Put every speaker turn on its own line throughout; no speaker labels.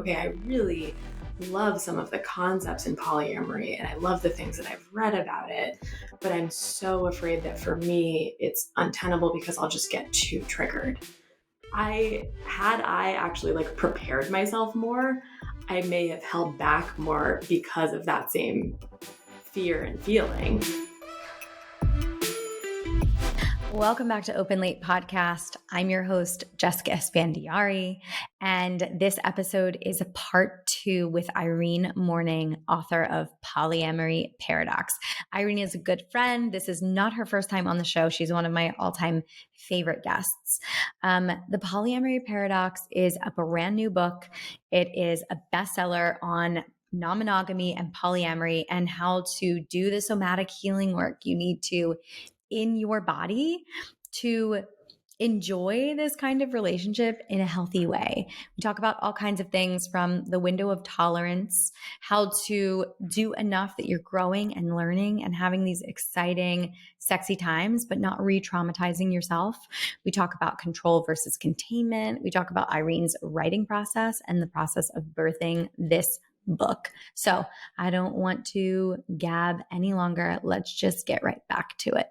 okay, I really love some of the concepts in polyamory and I love the things that I've read about it, but I'm so afraid that for me it's untenable because I'll just get too triggered. I actually prepared myself more, I may have held back more because of that same fear and feeling.
Welcome back to Open Late Podcast. I'm your host, Jessica Esfandiary, and this episode is a part 2 with Irene Morning, author of Polyamory Paradox. Irene is a good friend. This is not her first time on the show. She's one of my all-time favorite guests. The Polyamory Paradox is a brand new book. It is a bestseller on non-monogamy and polyamory and how to do the somatic healing work you need to in your body to enjoy this kind of relationship in a healthy way. We talk about all kinds of things from the window of tolerance, how to do enough that you're growing and learning and having these exciting, sexy times, but not re-traumatizing yourself. We talk about control versus containment. We talk about Irene's writing process and the process of birthing this book. So I don't want to gab any longer. Let's just get right back to it.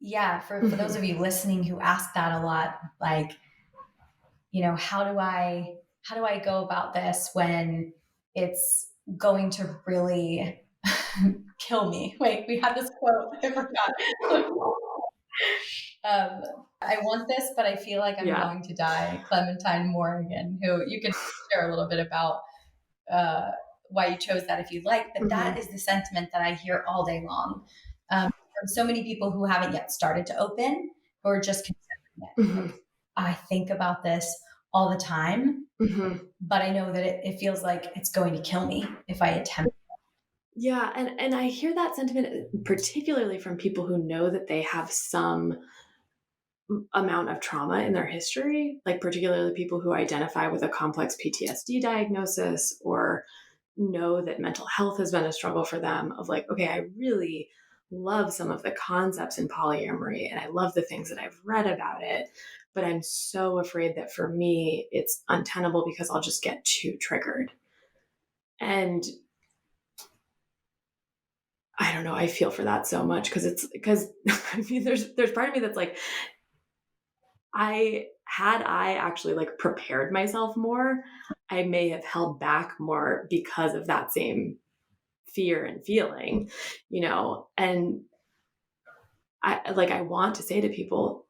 Yeah, for those of you listening who ask that a lot, like, you know, how do I go about this when it's going to really kill me? Wait, we had this quote. I forgot. I want this, but I feel like I'm going to die. Clementine Morgan, who you can share a little bit about why you chose that if you'd like, but that is the sentiment that I hear all day long. From so many people who haven't yet started to open or just considering it. Like, I think about this all the time, but I know that it feels like it's going to kill me if I attempt it.
Yeah, and I hear that sentiment particularly from people who know that they have some amount of trauma in their history, like particularly people who identify with a complex PTSD diagnosis or know that mental health has been a struggle for them, of like, okay, I really love some of the concepts in polyamory and I love the things that I've read about it, but I'm so afraid that for me it's untenable because I'll just get too triggered. And I don't know, I feel for that so much because I mean there's part of me that's like, I actually prepared myself more, I may have held back more because of that same fear and feeling, you know. And I want to say to people,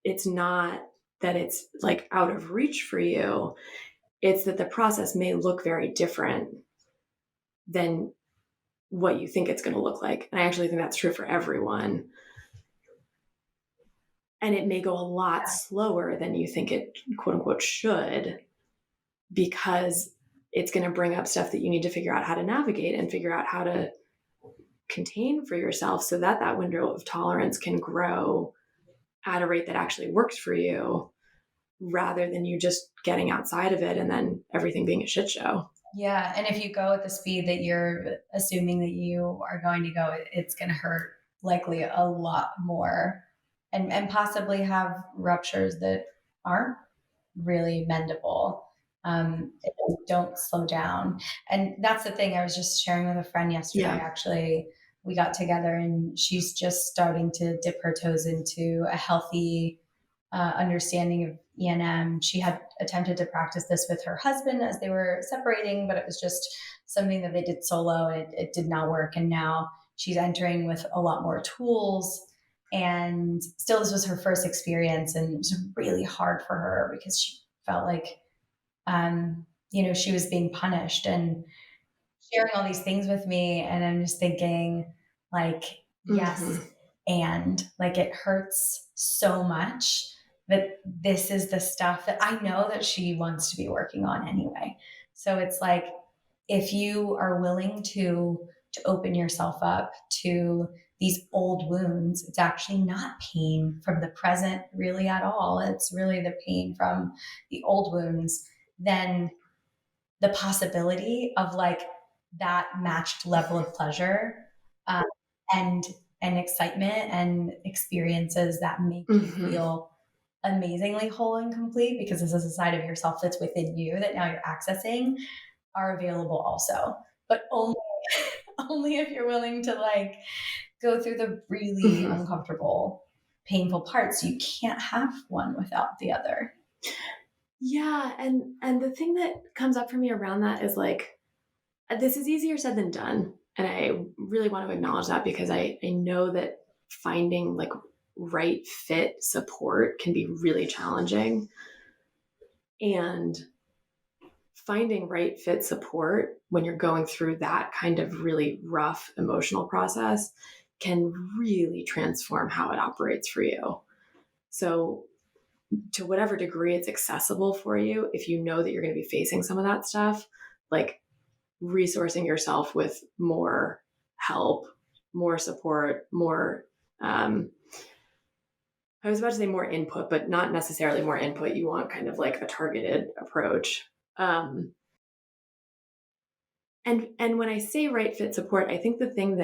it's not that it's like out of reach for you. It's that the process may look very different than what you think it's going to look like. And I actually think that's true for everyone. And it may go a lot slower than you think it, quote unquote, should, because it's going to bring up stuff that you need to figure out how to navigate and figure out how to contain for yourself so that that window of tolerance can grow at a rate that actually works for you, rather than you just getting outside of it and then everything being a shit show.
Yeah. And if you go at the speed that you're assuming that you are going to go, it's going to hurt likely a lot more and possibly have ruptures that aren't really mendable. If you don't slow down. And that's the thing I was just sharing with a friend yesterday. Actually, we got together and she's just starting to dip her toes into a healthy understanding of ENM. She had attempted to practice this with her husband as they were separating, but it was just something that they did solo and it did not work. And now she's entering with a lot more tools. And still, this was her first experience, and it was really hard for her because she felt like, she was being punished and sharing all these things with me. And I'm just thinking like, yes. And like, it hurts so much that this is the stuff that I know that she wants to be working on anyway. So it's like, if you are willing to open yourself up to these old wounds, it's actually not pain from the present really at all. It's really the pain from the old wounds. Then the possibility of like that matched level of pleasure and excitement and experiences that make you feel amazingly whole and complete, because this is a side of yourself that's within you that now you're accessing, are available also. But only only if you're willing to like go through the really uncomfortable, painful parts. You can't have one without the other.
Yeah, and the thing that comes up for me around that is like, this is easier said than done, and I really want to acknowledge that, because I know that finding like right fit support can be really challenging, and finding right fit support when you're going through that kind of really rough emotional process can really transform how it operates for you. So to whatever degree it's accessible for you, if you know that you're going to be facing some of that stuff, like resourcing yourself with more help, more support, more, I was about to say more input, but not necessarily more input. You want kind of like a targeted approach. And when I say right fit support, I think the thing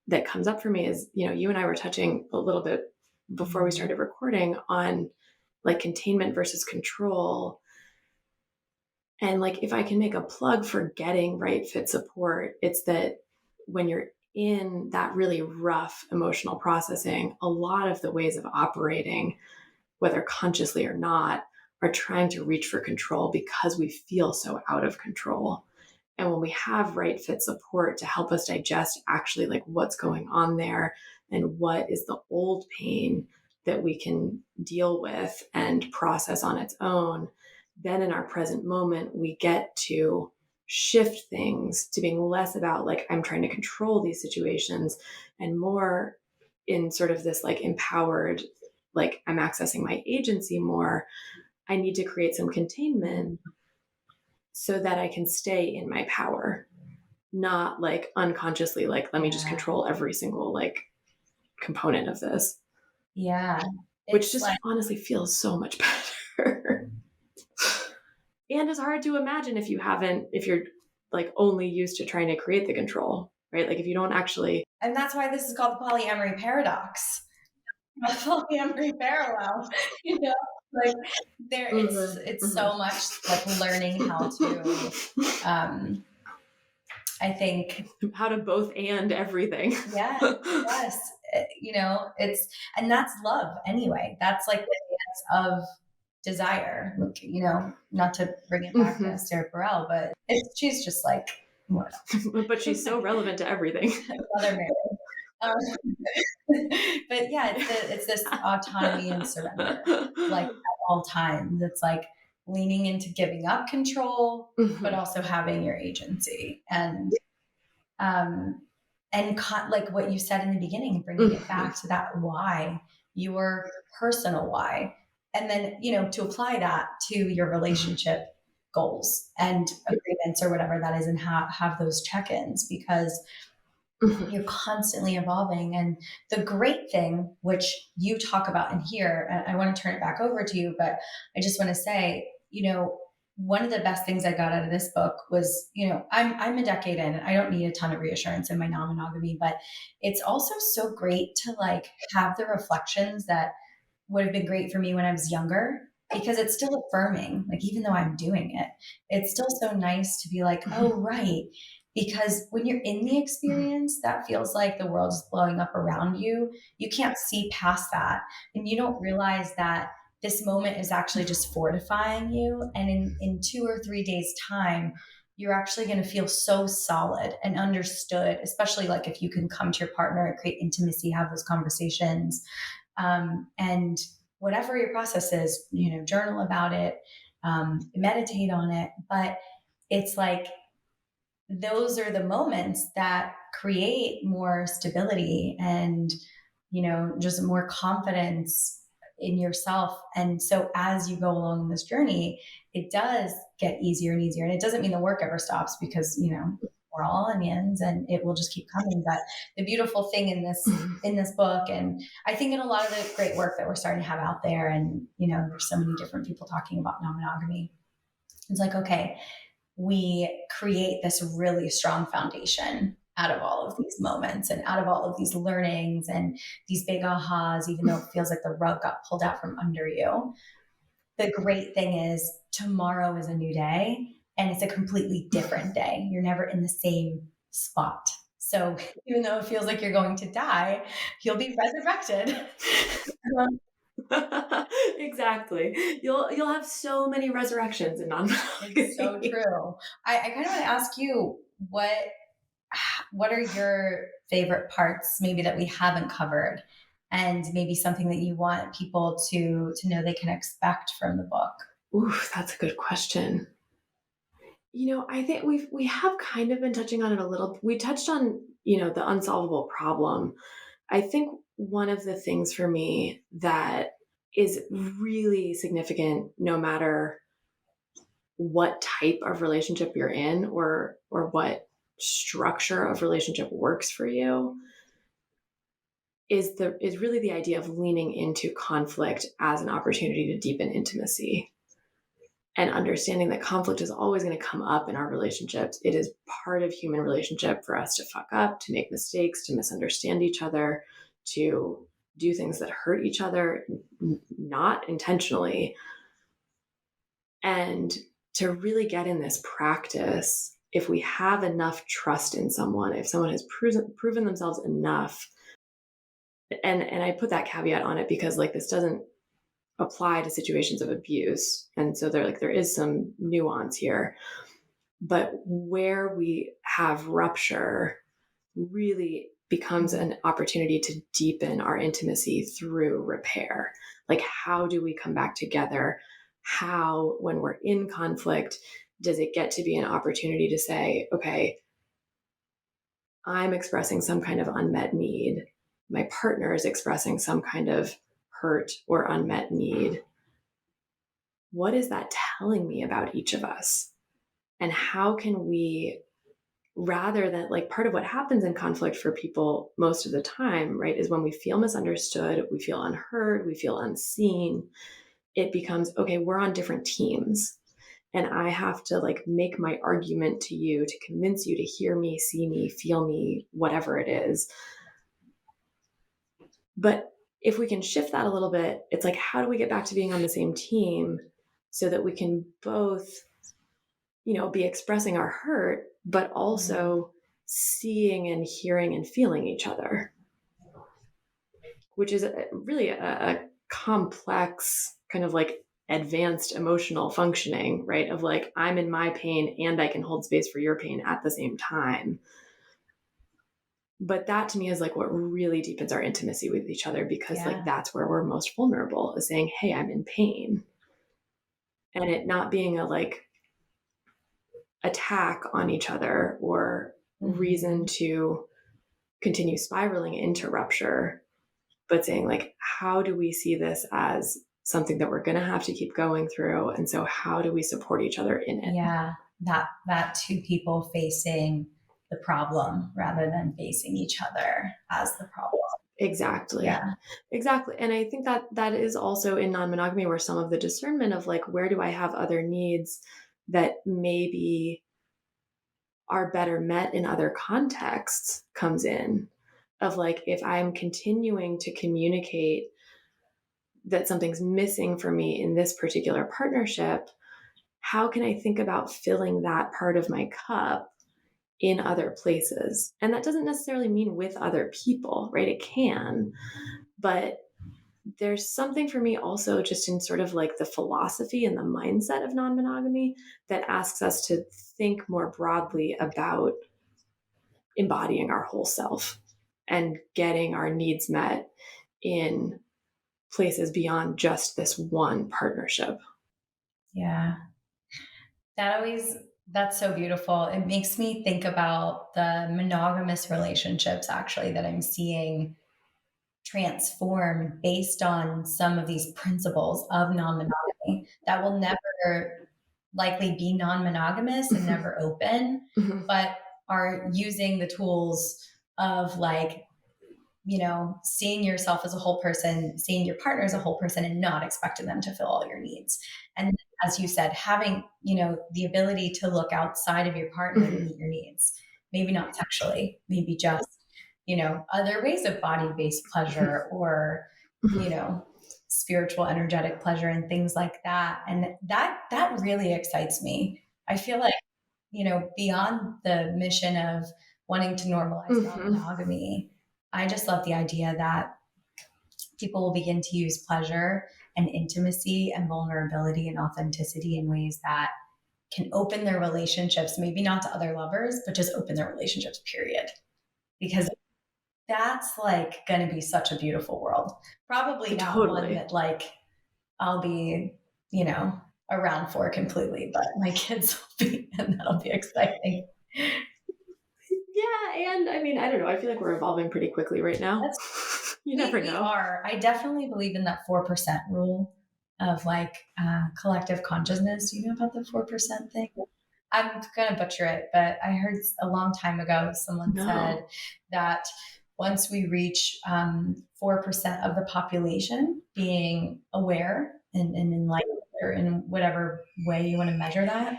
that comes up for me is, you and I were touching a little bit before we started recording on like containment versus control. And like, if I can make a plug for getting right fit support, it's that when you're in that really rough emotional processing, a lot of the ways of operating, whether consciously or not, are trying to reach for control because we feel so out of control. And when we have right fit support to help us digest actually like what's going on there and what is the old pain that we can deal with and process on its own, then in our present moment, we get to shift things to being less about like, I'm trying to control these situations, and more in sort of this like empowered, like I'm accessing my agency more. I need to create some containment so that I can stay in my power, not like unconsciously, like, let me just control every single like component of this.
Yeah.
Which just like, honestly feels so much better. And it's hard to imagine if you're like only used to trying to create the control, right? Like if you don't actually.
And that's why this is called the Polyamory Paradox. Polyamory parallel, like it's so much like learning how to, I think,
how to both and everything.
Yes. And that's love anyway. That's like the dance of desire, not to bring it back to Esther Perel, but she's just like, what?
But she's so relevant to everything.
Mother Mary. But yeah, it's this autonomy and surrender, like at all times. It's like leaning into giving up control, but also having your agency, and like what you said in the beginning, bringing it back to that why, your personal why, and then to apply that to your relationship goals and agreements or whatever that is, and have those check-ins, because you're constantly evolving. And the great thing, which you talk about in here, and I want to turn it back over to you, but I just want to say, one of the best things I got out of this book was, I'm a decade in, and I don't need a ton of reassurance in my non-monogamy, but it's also so great to like have the reflections that would have been great for me when I was younger, because it's still affirming. Like, even though I'm doing it, it's still so nice to be like, oh, right. Because when you're in the experience, that feels like the world is blowing up around you. You can't see past that. And you don't realize that this moment is actually just fortifying you. And in 2 or 3 days' time, you're actually going to feel so solid and understood, especially like if you can come to your partner and create intimacy, have those conversations. And whatever your process is, journal about it, meditate on it. But it's like, those are the moments that create more stability and, just more confidence in yourself. And so as you go along this journey, it does get easier and easier. And it doesn't mean the work ever stops, because, we're all onions and it will just keep coming. But the beautiful thing in this book, and I think in a lot of the great work that we're starting to have out there, and, there's so many different people talking about non-monogamy, it's like, okay, we create this really strong foundation out of all of these moments and out of all of these learnings and these big ahas, even though it feels like the rug got pulled out from under you. the great thing is tomorrow is a new day and it's a completely different day. You're never in the same spot. So even though it feels like you're going to die, you'll be resurrected.
Exactly. You'll have so many resurrections in non-monogamy.
It's so true. I kind of want to ask you what are your favorite parts maybe that we haven't covered, and maybe something that you want people to know they can expect from the book?
Ooh, that's a good question. I think we have kind of been touching on it a little. We touched on, the unsolvable problem. I think one of the things for me that is really significant, no matter what type of relationship you're in or what structure of relationship works for you, is really the idea of leaning into conflict as an opportunity to deepen intimacy, and understanding that conflict is always going to come up in our relationships. It is part of human relationship for us to fuck up, to make mistakes, to misunderstand each other, to do things that hurt each other, not intentionally. And to really get in this practice, if we have enough trust in someone, if someone has proven themselves enough, and I put that caveat on it because this doesn't apply to situations of abuse. And so there is some nuance here. But where we have rupture really becomes an opportunity to deepen our intimacy through repair. How do we come back together? How, when we're in conflict, does it get to be an opportunity to say, okay, I'm expressing some kind of unmet need. My partner is expressing some kind of hurt or unmet need. What is that telling me about each of us? And how can we, rather than part of what happens in conflict for people most of the time, right, is when we feel misunderstood, we feel unheard, we feel unseen, it becomes, okay, we're on different teams. And I have to make my argument to you to convince you to hear me, see me, feel me, whatever it is. But if we can shift that a little bit, it's how do we get back to being on the same team so that we can both, be expressing our hurt, but also seeing and hearing and feeling each other, which is really a complex kind of advanced emotional functioning, right? Of I'm in my pain and I can hold space for your pain at the same time. But that to me is what really deepens our intimacy with each other, because that's where we're most vulnerable, is saying, hey, I'm in pain. And it not being a attack on each other or reason to continue spiraling into rupture, but saying how do we see this as something that we're going to have to keep going through, and so how do we support each other in it?
Yeah, that two people facing the problem rather than facing each other as the problem.
Exactly.
Yeah.
Exactly. And I think that is also in non-monogamy where some of the discernment of where do I have other needs that maybe are better met in other contexts comes in, of if I'm continuing to communicate that something's missing for me in this particular partnership, how can I think about filling that part of my cup in other places? And that doesn't necessarily mean with other people, right? It can, but there's something for me also just in sort of the philosophy and the mindset of non-monogamy that asks us to think more broadly about embodying our whole self and getting our needs met in places beyond just this one partnership.
Yeah. That's so beautiful. It makes me think about the monogamous relationships actually that I'm seeing transform based on some of these principles of non-monogamy that will never likely be non-monogamous and never open, but are using the tools of seeing yourself as a whole person, seeing your partner as a whole person, and not expecting them to fill all your needs. And as you said, having, the ability to look outside of your partner to meet your needs, maybe not sexually, maybe just, other ways of body-based pleasure or, spiritual, energetic pleasure and things like that. And that really excites me. I feel like, beyond the mission of wanting to normalize non-monogamy, I just love the idea that people will begin to use pleasure and intimacy and vulnerability and authenticity in ways that can open their relationships, maybe not to other lovers, but just open their relationships, period. Because that's like going to be such a beautiful world. Probably not one that like I'll be, around for completely, but my kids will be, and that'll be exciting.
Yeah, and I mean, I don't know. I feel like we're evolving pretty quickly right now. You never know.
We are. I definitely believe in that 4% rule of like collective consciousness. Do you know about the 4% thing? I'm going to butcher it, but I heard a long time ago someone said that once we reach 4% of the population being aware and enlightened, or in whatever way you want to measure that,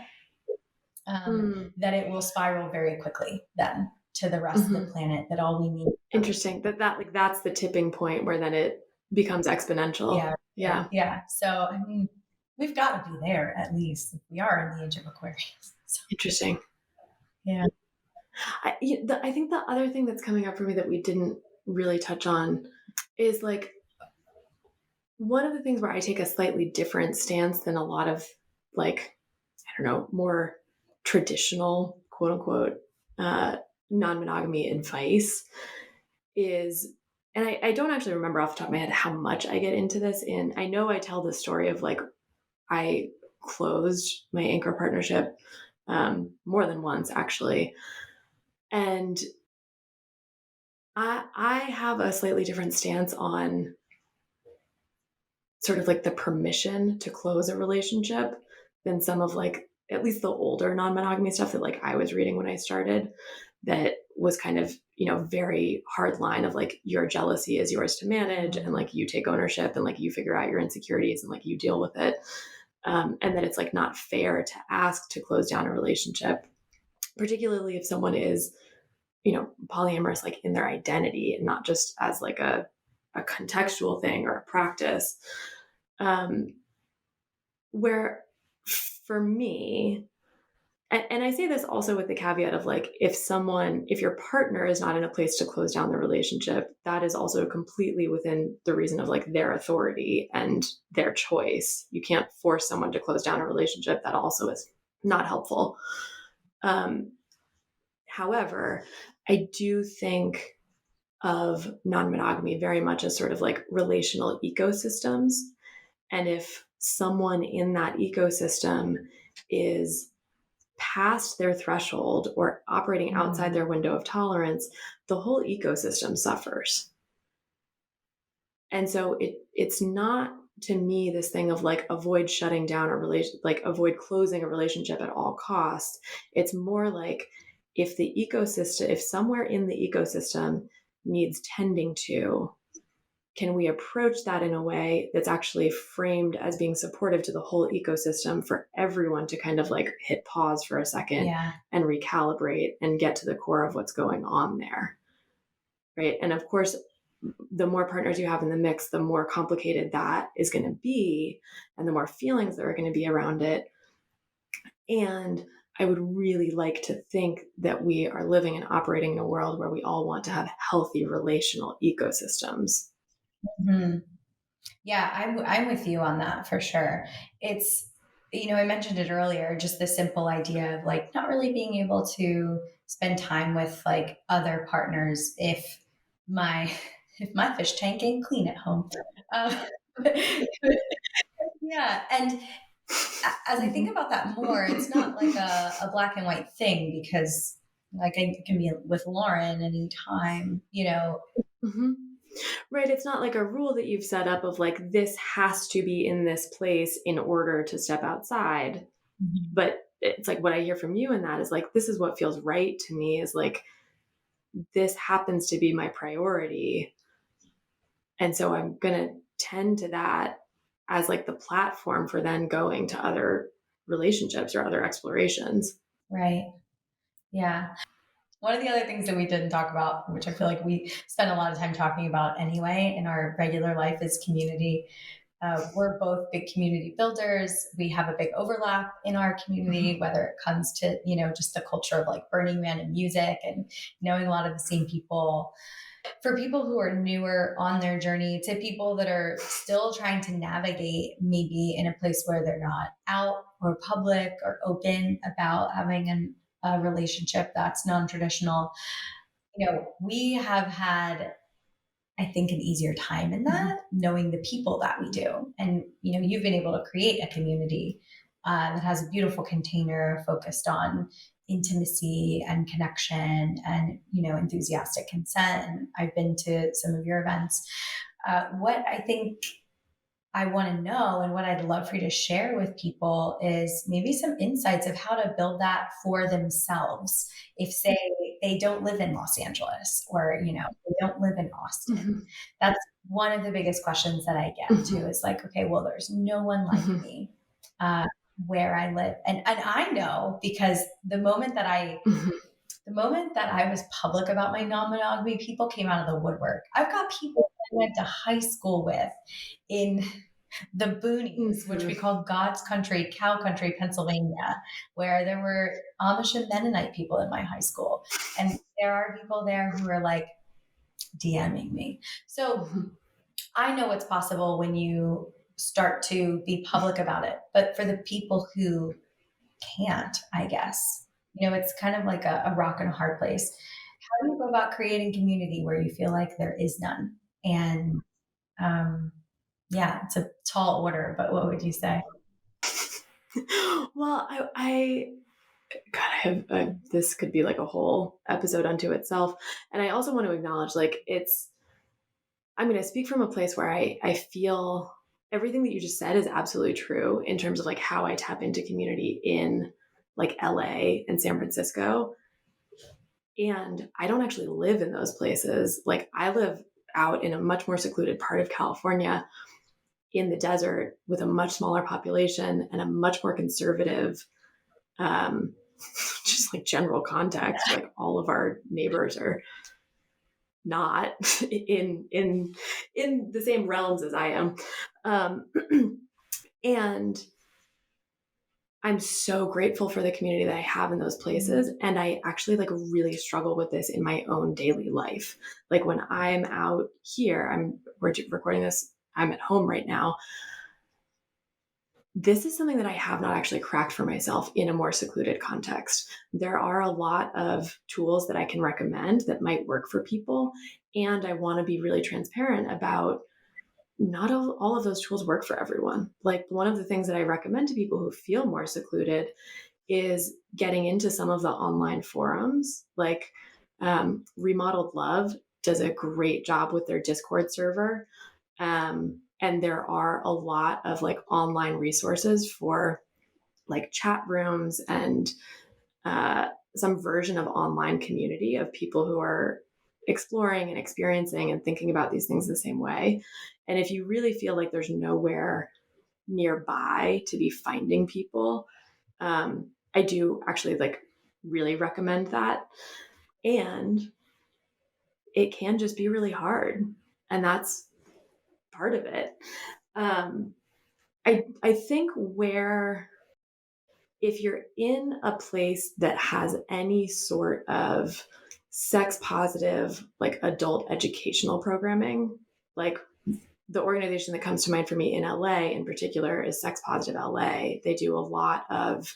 that it will spiral very quickly then to the rest of the planet, that all we need.
Interesting. That like that's the tipping point where then it becomes exponential.
Yeah. So, I mean, we've got to be there at least. We are in the age of Aquarius. So.
Interesting.
Yeah.
I think the other thing that's coming up for me that we didn't really touch on is like one of the things where I take a slightly different stance than a lot of like, I don't know, more traditional, quote unquote, non-monogamy advice is, and I don't actually remember off the top of my head how much I get into this in. I know I tell the story of like, I closed my anchor partnership more than once actually. And I have a slightly different stance on sort of like the permission to close a relationship than some of like, at least the older non-monogamy stuff that like I was reading when I started, that was kind of, very hard line of like, your jealousy is yours to manage and like you take ownership and like you figure out your insecurities and like you deal with it. And that it's like not fair to ask to close down a relationship, particularly if someone is, polyamorous, like in their identity and not just as like a contextual thing or a practice. Where for me, and I say this also with the caveat of like, if your partner is not in a place to close down the relationship, that is also completely within the reason of like their authority and their choice. You can't force someone to close down a relationship. That also is not helpful. However, I do think of non-monogamy very much as sort of like relational ecosystems. And if someone in that ecosystem is past their threshold or operating outside their window of tolerance, the whole ecosystem suffers. And so it's not, to me, this thing of like avoid shutting down a relation, like avoid closing a relationship at all costs. It's more like if somewhere in the ecosystem needs tending to, can we approach that in a way that's actually framed as being supportive to the whole ecosystem for everyone to kind of like hit pause for a second and recalibrate and get to the core of what's going on there. Right. And of course, the more partners you have in the mix, the more complicated that is going to be and the more feelings that are going to be around it. And I would really like to think that we are living and operating in a world where we all want to have healthy relational ecosystems.
Yeah, I'm with you on that for sure. It's, I mentioned it earlier, just the simple idea of like not really being able to spend time with like other partners if my fish tank ain't clean at home. Yeah, and as I think about that more, it's not like a black and white thing, because like I can be with Lauren anytime,
Right. It's not like a rule that you've set up of like, this has to be in this place in order to step outside. But it's like what I hear from you in that is like, this is what feels right to me, is like, this happens to be my priority. And so I'm going to tend to that as like the platform for then going to other relationships or other explorations.
Right. Yeah. One of the other things that we didn't talk about, which I feel like we spend a lot of time talking about anyway in our regular life, is community. we're both big community builders. We have a big overlap in our community, whether it comes to, just the culture of like Burning Man and music and knowing a lot of the same people. For people who are newer on their journey to people that are still trying to navigate maybe in a place where they're not out or public or open about having a relationship that's non-traditional, we have had, I think, an easier time in that, knowing the people that we do. And, you've been able to create a community that has a beautiful container focused on intimacy and connection and, enthusiastic consent. And I've been to some of your events. What I think I want to know and what I'd love for you to share with people is maybe some insights of how to build that for themselves. If, say, they don't live in Los Angeles or, they don't live in Austin, that's one of the biggest questions that I get to is like, okay, well, there's no one like me where I live. And I know because the moment that I was public about my non-monogamy, people came out of the woodwork. I've got people I went to high school with in the boonies, which we call God's country, cow country, Pennsylvania, where there were Amish and Mennonite people in my high school. And there are people there who are like DMing me. So I know it's possible when you start to be public about it. But for the people who can't, I guess, it's kind of like a rock and a hard place. How do you go about creating community where you feel like there is none? And it's a tall order, but what would you say?
Well, this could be like a whole episode unto itself. And I also want to acknowledge, I'm going to speak from a place where I feel everything that you just said is absolutely true in terms of like how I tap into community in like LA and San Francisco. And I don't actually live in those places. Like I live out in a much more secluded part of California in the desert with a much smaller population and a much more conservative, just like general context. Like all of our neighbors are not in the same realms as I am. And I'm so grateful for the community that I have in those places. And I actually like really struggle with this in my own daily life. Like when I'm out here, we're recording this, I'm at home right now. This is something that I have not actually cracked for myself in a more secluded context. There are a lot of tools that I can recommend that might work for people. And I want to be really transparent about not all of those tools work for everyone. Like one of the things that I recommend to people who feel more secluded is getting into some of the online forums. Like Remodeled Love does a great job with their Discord server. And there are a lot of like online resources for like chat rooms and some version of online community of people who are exploring and experiencing and thinking about these things the same way. And if you really feel like there's nowhere nearby to be finding people, I do actually like really recommend that. And it can just be really hard. And that's part of it. I think if you're in a place that has any sort of sex positive, like adult educational programming, like the organization that comes to mind for me in LA in particular is Sex Positive LA. They do a lot of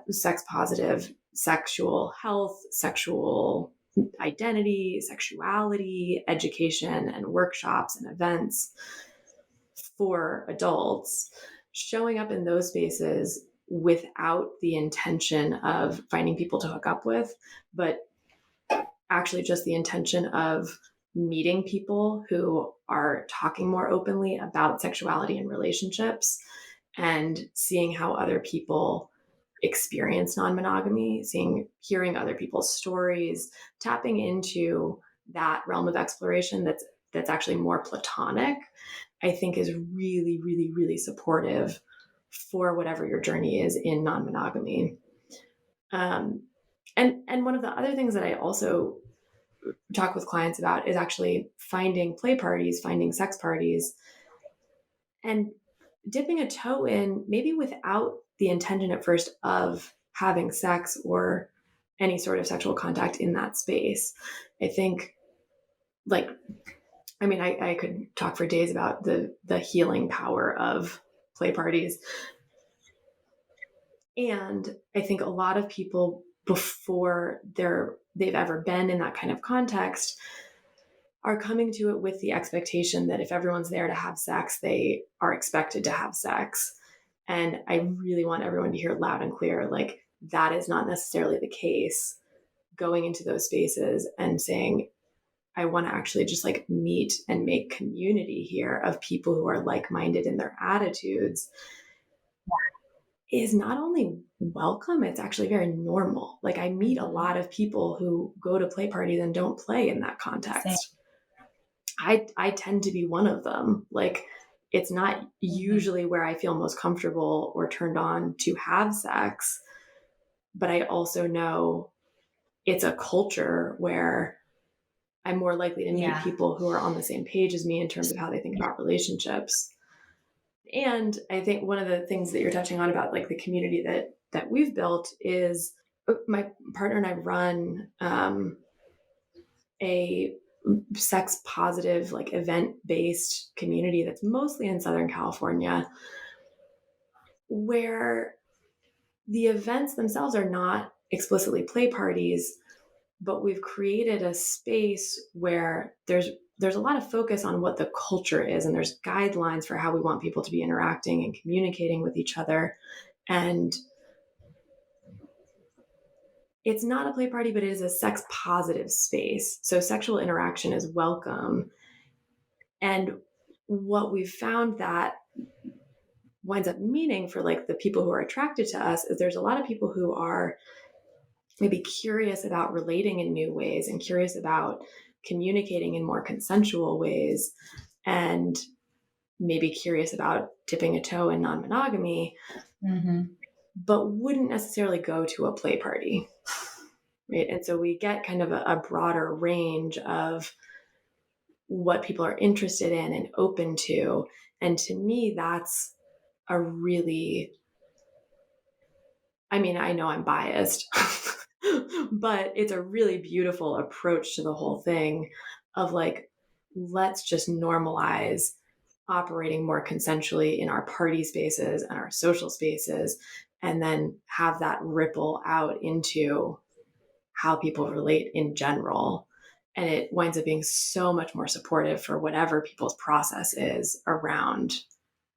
sex positive sexual health, sexual identity, sexuality, education, and workshops and events for adults. Showing up in those spaces without the intention of finding people to hook up with, but actually just the intention of meeting people who are talking more openly about sexuality and relationships and seeing how other people experience non-monogamy, hearing other people's stories, tapping into that realm of exploration that's actually more platonic, I think is really, really, really supportive for whatever your journey is in non-monogamy. And one of the other things that I also talk with clients about is actually finding play parties, finding sex parties and dipping a toe in, maybe without the intention at first of having sex or any sort of sexual contact in that space. I think, like, I mean, I could talk for days about the healing power of play parties. And I think a lot of people, before they've ever been in that kind of context, are coming to it with the expectation that if everyone's there to have sex, they are expected to have sex. And I really want everyone to hear loud and clear, like, that is not necessarily the case. Going into those spaces and saying, I want to actually just like meet and make community here of people who are like-minded in their attitudes, is not only welcome, it's actually very normal. Like, I meet a lot of people who go to play parties and don't play in that context. I tend to be one of them. Like, it's not usually where I feel most comfortable or turned on to have sex, but I also know it's a culture where I'm more likely to meet people who are on the same page as me in terms of how they think about relationships. And I think one of the things that you're touching on about like the community that we've built is, my partner and I run a sex positive, like event based community that's mostly in Southern California, where the events themselves are not explicitly play parties, but we've created a space where there's a lot of focus on what the culture is, and there's guidelines for how we want people to be interacting and communicating with each other. And it's not a play party, but it is a sex positive space. So sexual interaction is welcome. And what we've found that winds up meaning for like the people who are attracted to us is there's a lot of people who are maybe curious about relating in new ways and curious about communicating in more consensual ways, and maybe curious about dipping a toe in non-monogamy, but wouldn't necessarily go to a play party. Right. And so we get kind of a broader range of what people are interested in and open to. And to me, that's a really, I mean, I know I'm biased, but it's a really beautiful approach to the whole thing of like, let's just normalize operating more consensually in our party spaces and our social spaces, and then have that ripple out into how people relate in general. And it winds up being so much more supportive for whatever people's process is around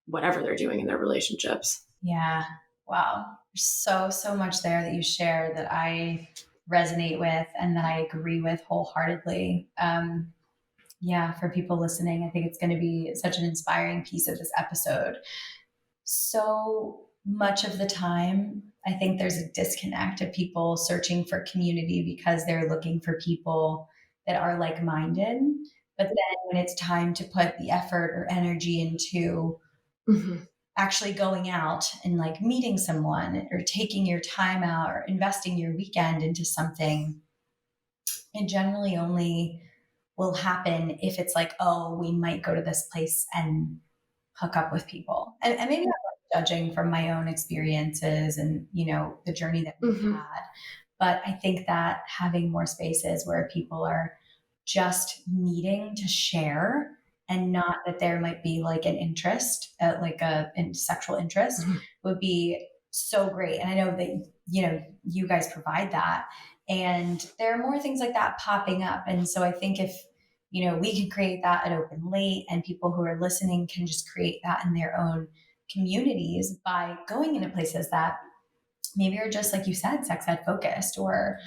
whatever they're doing in their relationships.
Yeah. Wow. There's so much there that you share that I resonate with and that I agree with wholeheartedly. Yeah, for people listening, I think it's going to be such an inspiring piece of this episode. So much of the time, I think there's a disconnect of people searching for community because they're looking for people that are like-minded. But then when it's time to put the effort or energy into actually going out and like meeting someone or taking your time out or investing your weekend into something, it generally only will happen if it's like, oh, we might go to this place and hook up with people. And maybe I'm judging from my own experiences and, you know, the journey that we've had. But I think that having more spaces where people are just needing to share, and not that there might be like an interest, like a sexual interest, would be so great. And I know that, you know, you guys provide that. And there are more things like that popping up. And so I think if, you know, we can create that at Open Late, and people who are listening can just create that in their own communities by going into places that maybe are just, like you said, sex ed focused, or,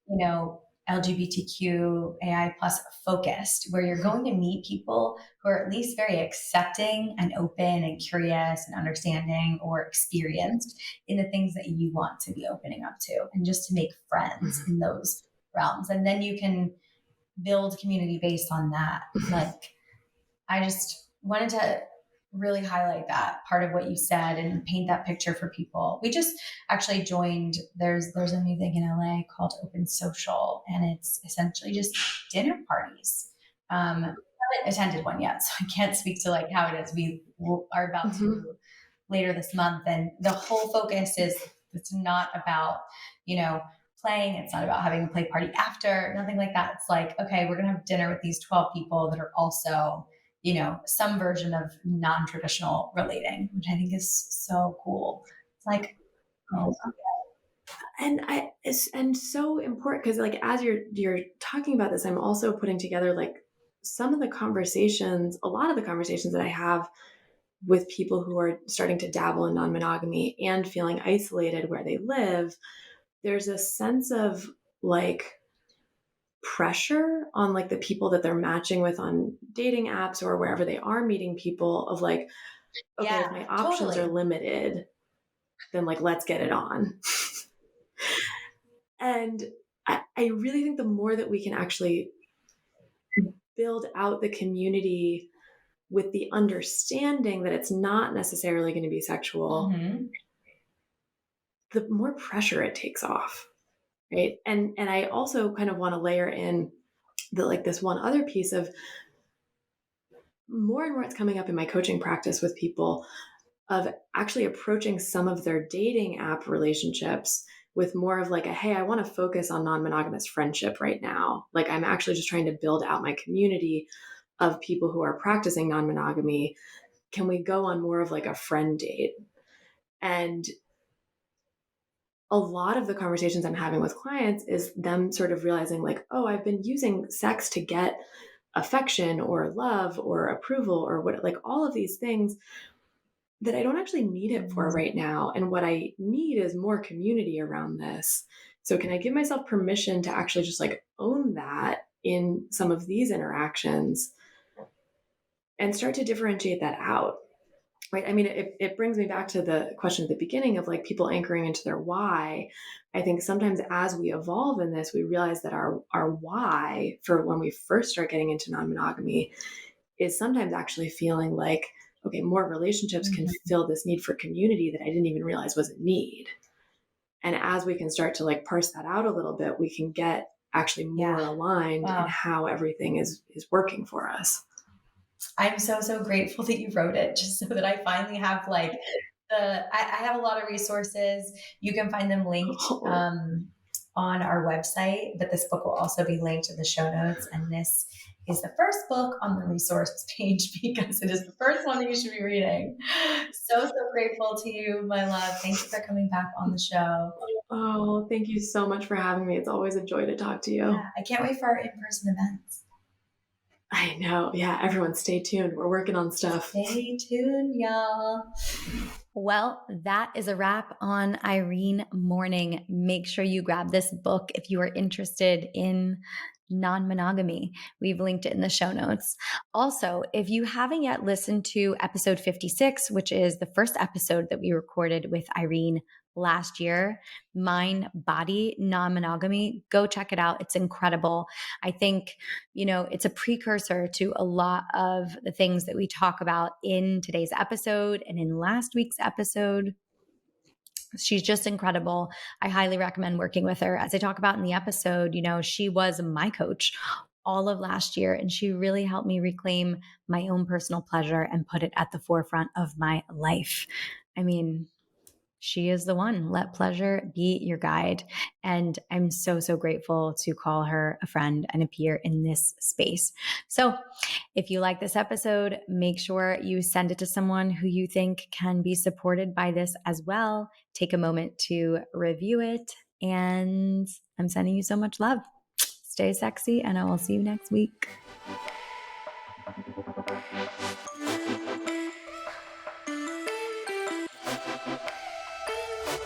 you know, LGBTQ AI plus focused, where you're going to meet people who are at least very accepting and open and curious and understanding or experienced in the things that you want to be opening up to, and just to make friends in those realms. And then you can build community based on that. Like, I just wanted to really highlight that part of what you said and paint that picture for people. We just actually joined, there's a new thing in LA called Open Social, and it's essentially just dinner parties. haven't attended one yet, so I can't speak to like how it is. We are about
Mhm.
to later this month, and the whole focus is it's not about, you know, playing. It's not about having a play party after, nothing like that. It's like, okay, we're going to have dinner with these 12 people that are also, you know, some version of non-traditional relating, which I think is so cool. It's like, oh,
And so important because like as you're talking about this, I'm also putting together like some of the conversations, a lot of the conversations that I have with people who are starting to dabble in non-monogamy and feeling isolated where they live. There's a sense of like pressure on like the people that they're matching with on dating apps or wherever they are meeting people of like, okay, if
yeah,
my options are
totally.
limited, then like let's get it on. And I really think the more that we can actually build out the community with the understanding that it's not necessarily going to be sexual,
Mm-hmm.
the more pressure it takes off. Right. And I also kind of want to layer in the like this one other piece of more and more it's coming up in my coaching practice with people of actually approaching some of their dating app relationships with more of like a hey, I want to focus on non-monogamous friendship right now. Like I'm actually just trying to build out my community of people who are practicing non-monogamy. Can we go on more of like a friend date? And a lot of the conversations I'm having with clients is them sort of realizing like, oh, I've been using sex to get affection or love or approval or what, like all of these things that I don't actually need it for right now. And what I need is more community around this. So can I give myself permission to actually just like own that in some of these interactions and start to differentiate that out? Right. I mean, it brings me back to the question at the beginning of like people anchoring into their why. I think sometimes as we evolve in this, we realize that our why for when we first start getting into non-monogamy is sometimes actually feeling like, okay, more relationships can fill this need for community that I didn't even realize was a need. And as we can start to like parse that out a little bit, we can get actually more
Yeah.
aligned in
Wow.
how everything is working for us.
I'm so, so grateful that you wrote it just so that I finally have like I have a lot of resources. You can find them linked
Oh,
on our website, but this book will also be linked in the show notes. And this is the first book on the resource page because it is the first one that you should be reading. So, so grateful to you, my love. Thank you for coming back on the show.
oh, thank you so much for having me. It's always a joy to talk to you.
Yeah, I can't wait for our in-person events.
I know. Yeah, everyone stay tuned. We're working on stuff.
Stay tuned, y'all. Well, that is a wrap on Irene Morning. Make sure you grab this book if you are interested in non-monogamy. We've linked it in the show notes. Also, if you haven't yet listened to episode 56, which is the first episode that we recorded with Irene last year, Mind, Body, Non-Monogamy, go check it out. It's incredible. I think, you know, it's a precursor to a lot of the things that we talk about in today's episode and in last week's episode. She's just incredible. I highly recommend working with her. As I talk about in the episode, you know, she was my coach all of last year, and she really helped me reclaim my own personal pleasure and put it at the forefront of my life. I mean, she is the one. Let pleasure be your guide. And I'm so, so grateful to call her a friend and appear in this space. So if you like this episode, make sure you send it to someone who you think can be supported by this as well. Take a moment to review it. And I'm sending you so much love. Stay sexy, and I will see you next week.